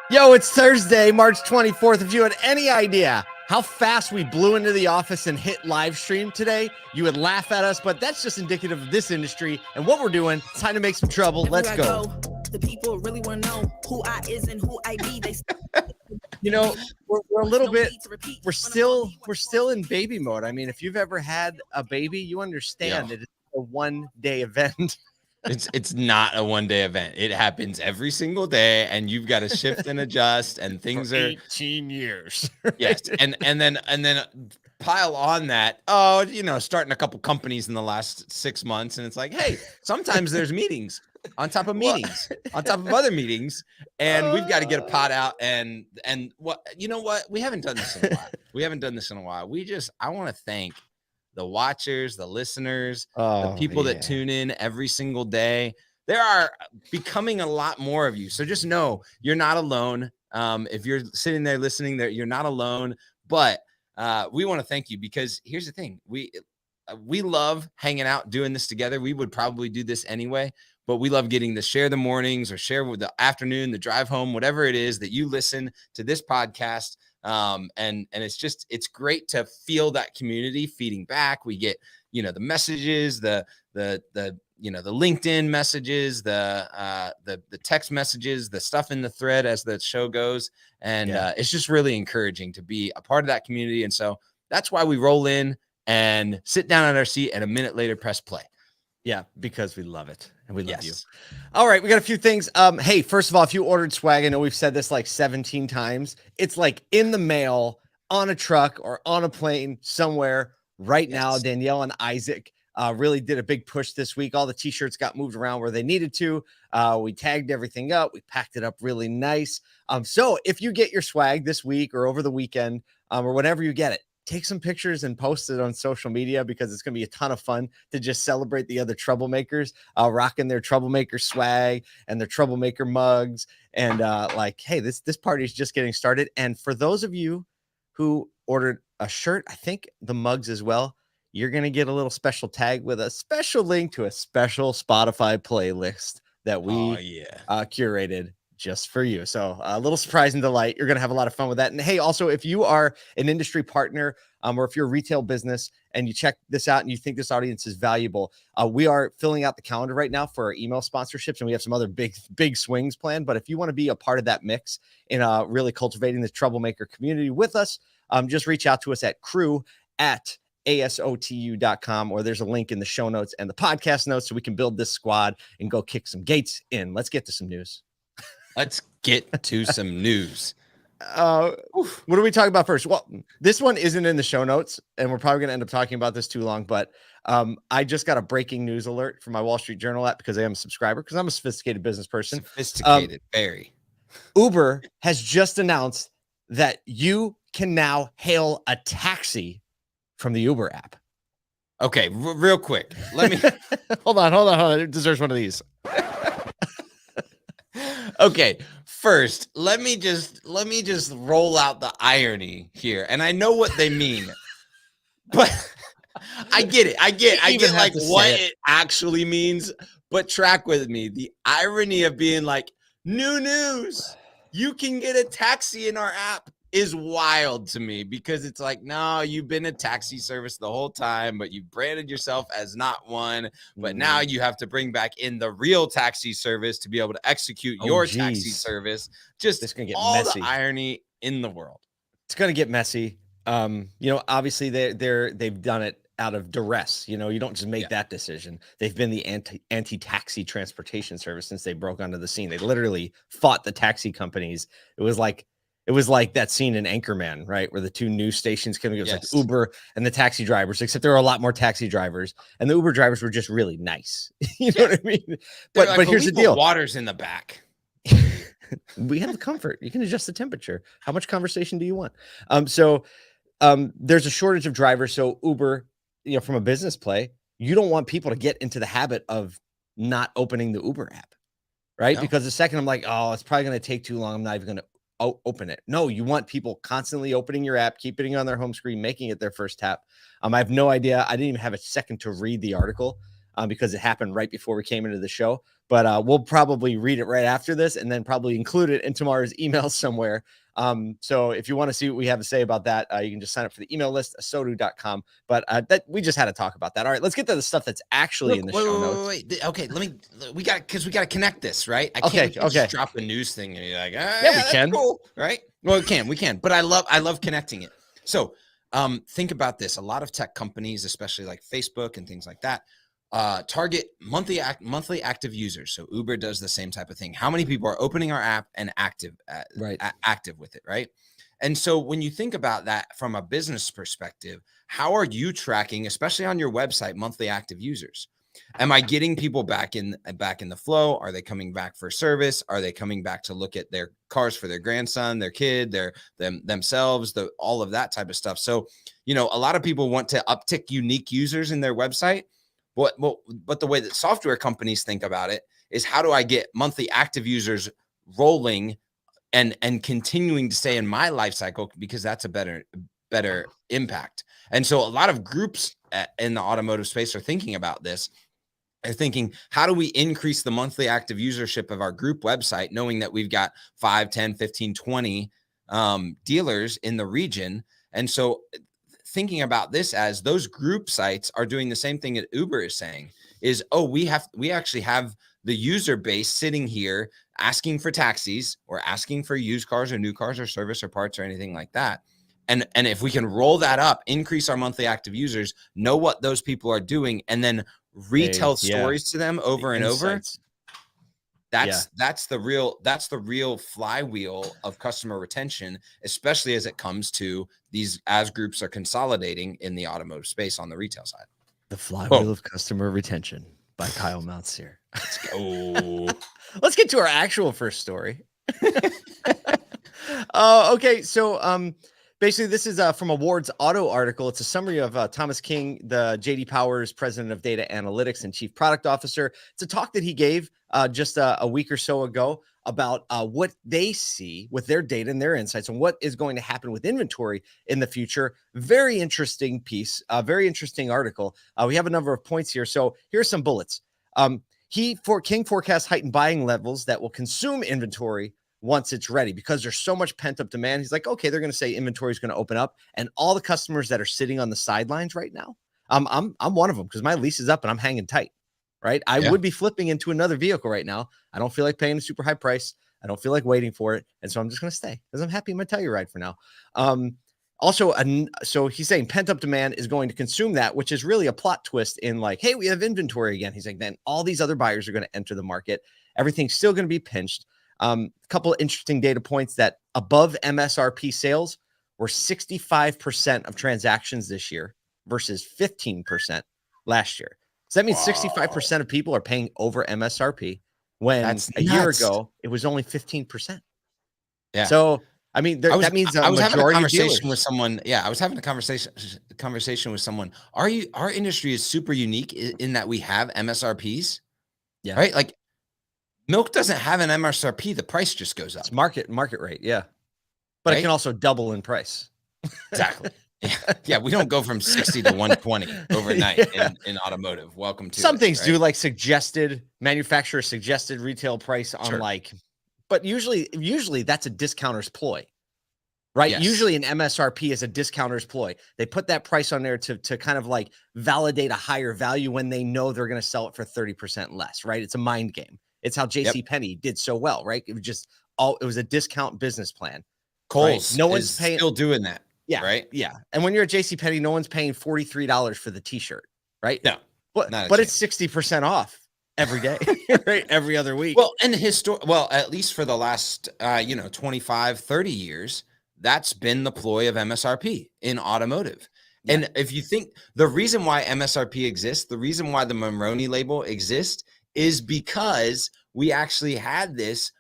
Yo, it's Thursday, March 24th. If you had any idea how fast we blew into the office and hit live stream today, you would laugh at us, but that's just indicative of this industry and what we're doing. It's time to make some trouble. Let's go. The people really want to know who I is and who I be. You know, we're a little bit, we're still in baby mode. I mean, if you've ever had a baby, you understand that it's a one-day event. It's not a one-day event. It happens every single day, and you've got to shift and adjust, and things For are 18 years. yes, and then pile on that. Starting a couple companies in the last 6 months, and it's like, hey, sometimes there's meetings on top of meetings, on top of other meetings, and we've got to get a pot out. And what we haven't done this in a while. I want to thank the watchers, the listeners, the people that tune in every single day. There are becoming a lot more of you. So just know you're not alone. If you're sitting there listening, you're not alone. But we want to thank you, because here's the thing. We love hanging out, doing this together. We would probably do this anyway, but we love getting to share the mornings or share with the afternoon, the drive home, whatever it is that you listen to this podcast. And it's great to feel that community feeding back. We get, the messages, the LinkedIn messages, the text messages, the stuff in the thread as the show goes. And it's just really encouraging to be a part of that community. And so that's why we roll in and sit down on our seat and a minute later press play. Yeah, because we love it and we love you. All right, we got a few things. Hey, first of all, if you ordered swag, I know we've said this like 17 times. It's like in the mail, on a truck, or on a plane somewhere right now. Danielle and Isaac really did a big push this week. All the t-shirts got moved around where they needed to. We tagged everything up. We packed it up really nice. So if you get your swag this week or over the weekend, or whenever you get it, take some pictures and post it on social media, because it's going to be a ton of fun to just celebrate the other troublemakers rocking their troublemaker swag and their troublemaker mugs. And hey, this party is just getting started. And for those of you who ordered a shirt, I think the mugs as well, you're going to get a little special tag with a special link to a special Spotify playlist that we curated just for you. So a little surprise and delight. You're going to have a lot of fun with that. And hey, also, if you are an industry partner, or if you're a retail business and you check this out and you think this audience is valuable, we are filling out the calendar right now for our email sponsorships, and we have some other big swings planned. But if you want to be a part of that mix in really cultivating the troublemaker community with us, just reach out to us at crew@asotu.com, or there's a link in the show notes and the podcast notes so we can build this squad and go kick some gates in. Let's get to some news. Let's get to some news. What are we talking about first? Well, this one isn't in the show notes, and we're probably going to end up talking about this too long, but I just got a breaking news alert from my Wall Street Journal app, because I am a subscriber, because I'm a sophisticated business person. Sophisticated, very. Uber has just announced that you can now hail a taxi from the Uber app. Okay, real quick. Let me hold on. It deserves one of these. Okay, first, let me just roll out the irony here. And I know what they mean, but I get it. I get like what it actually means, but track with me. The irony of being like, new news, you can get a taxi in our app, is wild to me, because it's like, no, you've been a taxi service the whole time, but you branded yourself as not one. But now you have to bring back in the real taxi service to be able to execute your taxi service. Just it's gonna get all messy. The irony in the world. It's gonna get messy. Obviously they've done it out of duress. You don't just make that decision. They've been the anti-taxi transportation service since they broke onto the scene. They literally fought the taxi companies. It was like that scene in Anchorman, right? Where the two news stations came. It was like Uber and the taxi drivers, except there were a lot more taxi drivers, and the Uber drivers were just really nice. You know what I mean? But here's the deal. Water's in the back. We have the comfort. You can adjust the temperature. How much conversation do you want? There's a shortage of drivers. So Uber, from a business play, you don't want people to get into the habit of not opening the Uber app, right? No. Because the second I'm like, oh, it's probably going to take too long, I'm not even going to open it. No, you want people constantly opening your app, keeping it on their home screen, making it their first tap. I have no idea. I didn't even have a second to read the article. because it happened right before we came into the show. But we'll probably read it right after this and then probably include it in tomorrow's email somewhere. So if you want to see what we have to say about that, you can just sign up for the email list, asotu.com. But that we just had to talk about that. All right, let's get to the stuff that's actually in the show notes. Wait. Okay, we got to connect this, right? I can't just drop a news thing and you're like, we can. Cool, right? Well, we can. But I love connecting it. So think about this. A lot of tech companies, especially like Facebook and things like that, target monthly active users. So Uber does the same type of thing. How many people are opening our app and active with it, right? And so when you think about that from a business perspective, how are you tracking, especially on your website, monthly active users? Am I getting people back in the flow? Are they coming back for service? Are they coming back to look at their cars for their grandson, their kid, themselves, all of that type of stuff? So, a lot of people want to uptick unique users in their website. But the way that software companies think about it is, how do I get monthly active users rolling and continuing to stay in my life cycle, because that's a better impact. And so a lot of groups in the automotive space are thinking about this. They're thinking, how do we increase the monthly active usership of our group website, knowing that we've got 5, 10, 15, 20 dealers in the region? And so thinking about this as those group sites are doing the same thing that Uber is saying is, we actually have the user base sitting here asking for taxis or asking for used cars or new cars or service or parts or anything like that. And if we can roll that up, increase our monthly active users, know what those people are doing, and then retell stories to them over and over. That's the real flywheel of customer retention, especially as it comes to these, as groups are consolidating in the automotive space on the retail side. The Flywheel of Customer Retention by Kyle Mountsier. Let's go. Let's get to our actual first story. Okay, so basically this is from a Ward's Auto article. It's a summary of Thomas King, the JD Powers President of Data Analytics and Chief Product Officer. It's a talk that he gave just a week or so ago about what they see with their data and their insights and what is going to happen with inventory in the future. Very interesting piece, very interesting article. We have a number of points here. So here's some bullets. King forecasts heightened buying levels that will consume inventory once it's ready, because there's so much pent up demand. He's like, okay, they're going to say inventory is going to open up, and all the customers that are sitting on the sidelines right now, I'm one of them, because my lease is up and I'm hanging tight. Right. I would be flipping into another vehicle right now. I don't feel like paying a super high price. I don't feel like waiting for it. And so I'm just going to stay because I'm happy in my Telluride for now. So he's saying pent up demand is going to consume that, which is really a plot twist in like, hey, we have inventory again. He's like, then all these other buyers are going to enter the market. Everything's still going to be pinched. A couple of interesting data points: that above MSRP sales were 65% of transactions this year versus 15% last year. So that means 65% of people are paying over MSRP, when a year ago it was only 15%. Yeah. So I mean, that means I was having a conversation with someone. Yeah, I was having a conversation with someone. Our industry is super unique in that we have MSRPs. Yeah. Right. Like milk doesn't have an MSRP. The price just goes up. It's market rate. Yeah. But it can also double in price. Exactly. Yeah, we don't go from 60 to 120 overnight in automotive. Welcome to some things, right? Do like manufacturer suggested retail price on but usually that's a discounter's ploy, right? Yes. Usually an MSRP is a discounter's ploy. They put that price on there to kind of like validate a higher value when they know they're going to sell it for 30% less, right? It's a mind game. It's how JCPenney did so well, right? It was a discount business plan. Kohl's, right? No one's still doing that. Yeah. Right. Yeah. And when you're at JCPenney, no one's paying $43 for the t-shirt. Right. No. But it's 60% off every day, right? Every other week. Well, and at least for the last 25, 30 years, that's been the ploy of MSRP in automotive. Yeah. And if you think the reason why MSRP exists, the reason why the Monroney label exists is because we actually had this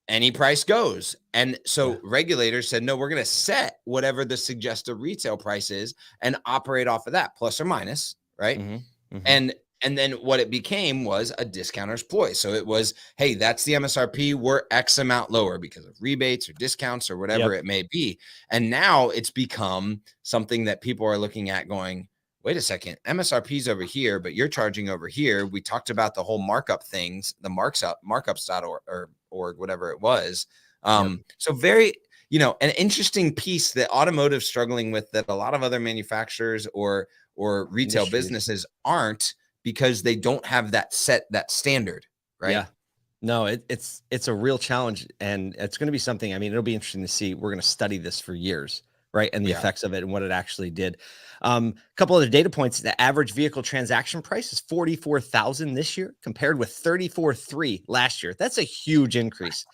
any price goes. And so regulators said, no, we're going to set whatever the suggested retail price is and operate off of that, plus or minus, right? Mm-hmm. Mm-hmm. And then what it became was a discounter's ploy. So it was, hey, that's the MSRP. We're X amount lower because of rebates or discounts or whatever it may be. And now it's become something that people are looking at going, wait a second, MSRP's over here, but you're charging over here. We talked about the whole markup things, the markups.org or org, whatever it was. So very, an interesting piece that automotive struggling with that a lot of other manufacturers or retail businesses aren't, because they don't have that standard, right? Yeah. No, it's a real challenge, and it's going to be something. I mean, it'll be interesting to see. We're going to study this for years, right? And the effects of it and what it actually did. A couple other data points. The average vehicle transaction price is $44,000 this year, compared with $34,300 last year. That's a huge increase.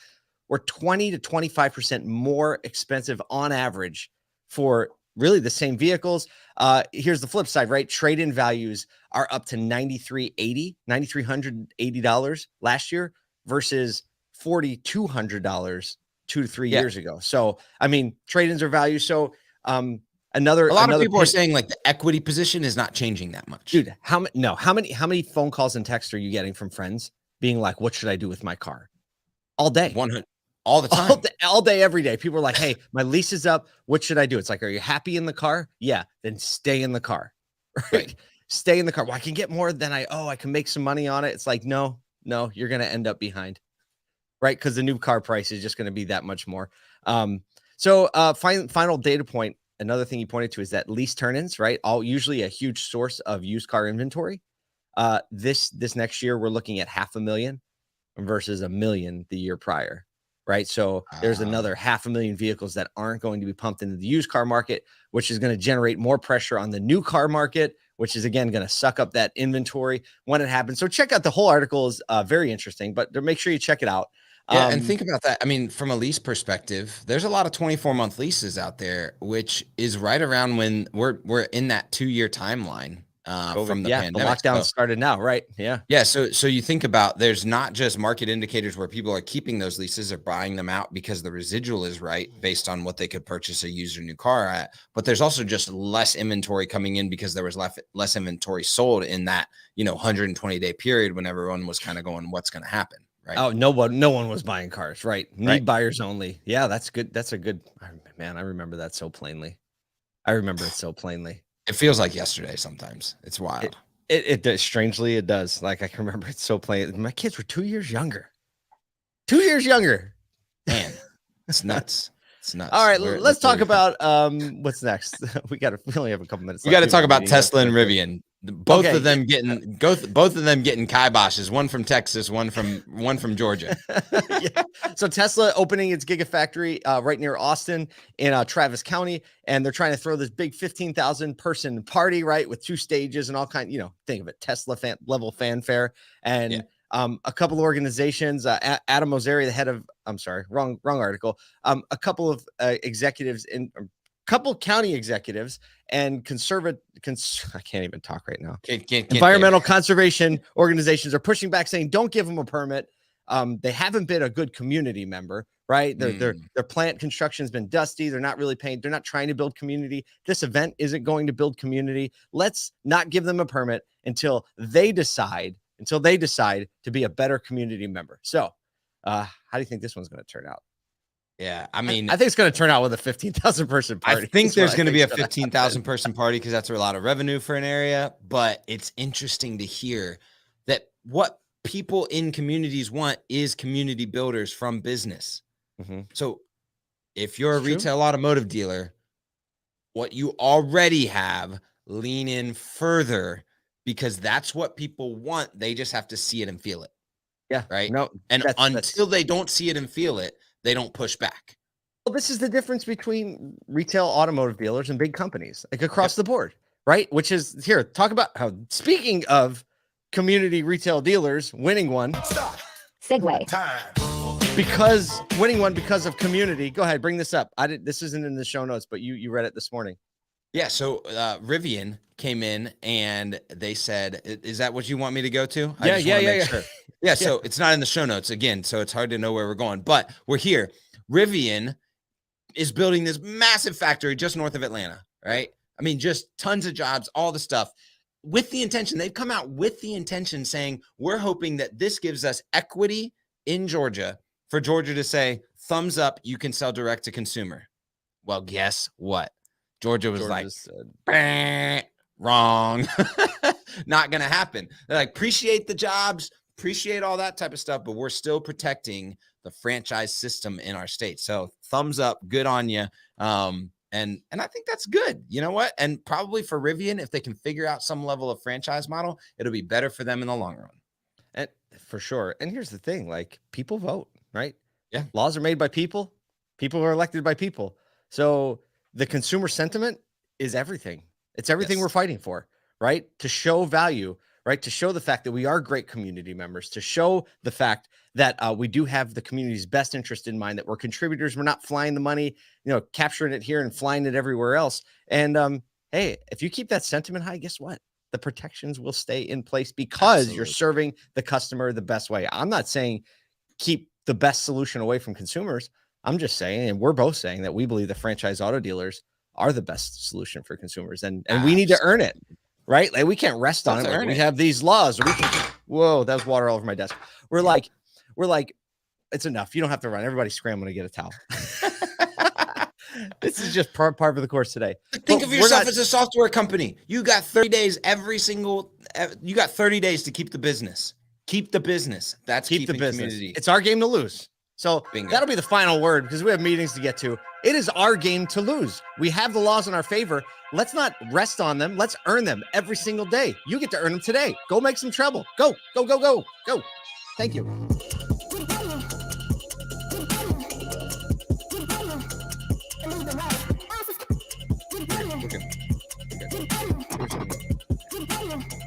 We're 20 to 25% more expensive on average for really the same vehicles. Here's the flip side, right? Trade-in values are up to $9,380 last year versus $4,200 2 to 3 years ago. So, I mean, trade-ins are value. So, a lot of people are saying like the equity position is not changing that much. Dude, how many phone calls and texts are you getting from friends being like, what should I do with my car? All day. 100. All the time. All day, every day. People are like, hey, my lease is up. What should I do? It's like, are you happy in the car? Yeah. Then stay in the car. Right? Stay in the car. Well, I can get more than I can make some money on it. It's like, no, you're going to end up behind. Right? Because the new car price is just going to be that much more. Final data point. Another thing you pointed to is that lease turn-ins, right? Usually a huge source of used car inventory. This next year, we're looking at 500,000 versus 1 million the year prior. Right. So there's another 500,000 vehicles that aren't going to be pumped into the used car market, which is going to generate more pressure on the new car market, which is, again, going to suck up that inventory when it happens. So check out the whole article. Is very interesting, but make sure you check it out. Yeah, and think about that. I mean, from a lease perspective, there's a lot of 24-month leases out there, which is right around when we're in that 2-year timeline. From the pandemic. The lockdown started now, right? Yeah. So you think about, there's not just market indicators where people are keeping those leases or buying them out because the residual is right based on what they could purchase a used or new car at, but there's also just less inventory coming in because there was less inventory sold in that 120-day period when everyone was kind of going, what's going to happen, right? Oh, no one was buying cars, right? Need buyers only. Yeah, that's good. That's a good, man. I remember that so plainly. It feels like yesterday sometimes. It's wild. It does. Strangely, it does. Like, I can remember it so plain. My kids were 2 years younger. 2 years younger. Man, it's nuts. It's nuts. All right, let's talk about what's next. We only have a couple minutes. We got to talk about Tesla and Rivian. Both of them getting kiboshes. One from Texas, one from Georgia. Yeah. So Tesla opening its Gigafactory right near Austin in Travis County, and they're trying to throw this big 15,000 person party, right, with 2 stages and all kind. Think of it, Tesla level fanfare, and a couple of organizations. Adam Mosseri, the head of, wrong article. A couple of executives in. Couple county executives and I can't even talk right now. Environmental conservation organizations are pushing back, saying don't give them a permit. They haven't been a good community member, right? Their plant construction has been dusty. They're not really paying. They're not trying to build community. This event isn't going to build community. Let's not give them a permit until they decide to be a better community member. So, how do you think this one's going to turn out? Yeah, I mean, I think it's going to turn out with a 15,000 person party. I think there's going to be a 15,000 person party because that's a lot of revenue for an area. But it's interesting to hear that what people in communities want is community builders from business. Mm-hmm. So if you're a retail automotive dealer, what you already have, lean in further, because that's what people want. They just have to see it and feel it. Yeah. Right. No, and until they don't see it and feel it, they don't push back. Well, this is the difference between retail automotive dealers and big companies, like across the board, right? Which is here, talk about how, speaking of community retail dealers, winning one. Segue. Because of community. Go ahead, bring this up. This isn't in the show notes, but you read it this morning. Yeah. So Rivian came in and they said, is that what you want me to go to? Yeah. Sure. Yeah. So it's not in the show notes again. So it's hard to know where we're going, but we're here. Rivian is building this massive factory just north of Atlanta, right? I mean, just tons of jobs, all the stuff with the intention. They've come out with the intention saying, we're hoping that this gives us equity in Georgia for Georgia to say, thumbs up, you can sell direct to consumer. Well, guess what? Georgia was like, Wrong. Not going to happen. They're like, appreciate the jobs, appreciate all that type of stuff, but we're still protecting the franchise system in our state. So thumbs up, good on you. And I think that's good. You know what? And probably for Rivian, if they can figure out some level of franchise model, it'll be better for them in the long run. And for sure. And here's the thing, like people vote, right? Yeah. Laws are made by people. People are elected by people. So the consumer sentiment is everything. It's everything we're fighting for, right? To show value, right? To show the fact that we are great community members, to show the fact that we do have the community's best interest in mind, that we're contributors. We're not flying the money, capturing it here and flying it everywhere else. And hey, if you keep that sentiment high, guess what? The protections will stay in place because you're serving the customer the best way. I'm not saying keep the best solution away from consumers. I'm just saying, and we're both saying, that we believe the franchise auto dealers are the best solution for consumers, and we need to earn it, right? Like we can't rest on it. Like we have these laws. Whoa, that was water all over my desk. We're like, it's enough. You don't have to run. Everybody's scrambling to get a towel. This is just part of the course today. Think of yourself as a software company. You got 30 days you got 30 days to keep the business. Keep the business. That's keep the business. Community. It's our game to lose. So Bingo. That'll be the final word because we have meetings to get to. It is our game to lose. We have the laws in our favor. Let's not rest on them. Let's earn them every single day. You get to earn them today. Go make some trouble. Go, go, go, go, go. Thank you. Okay.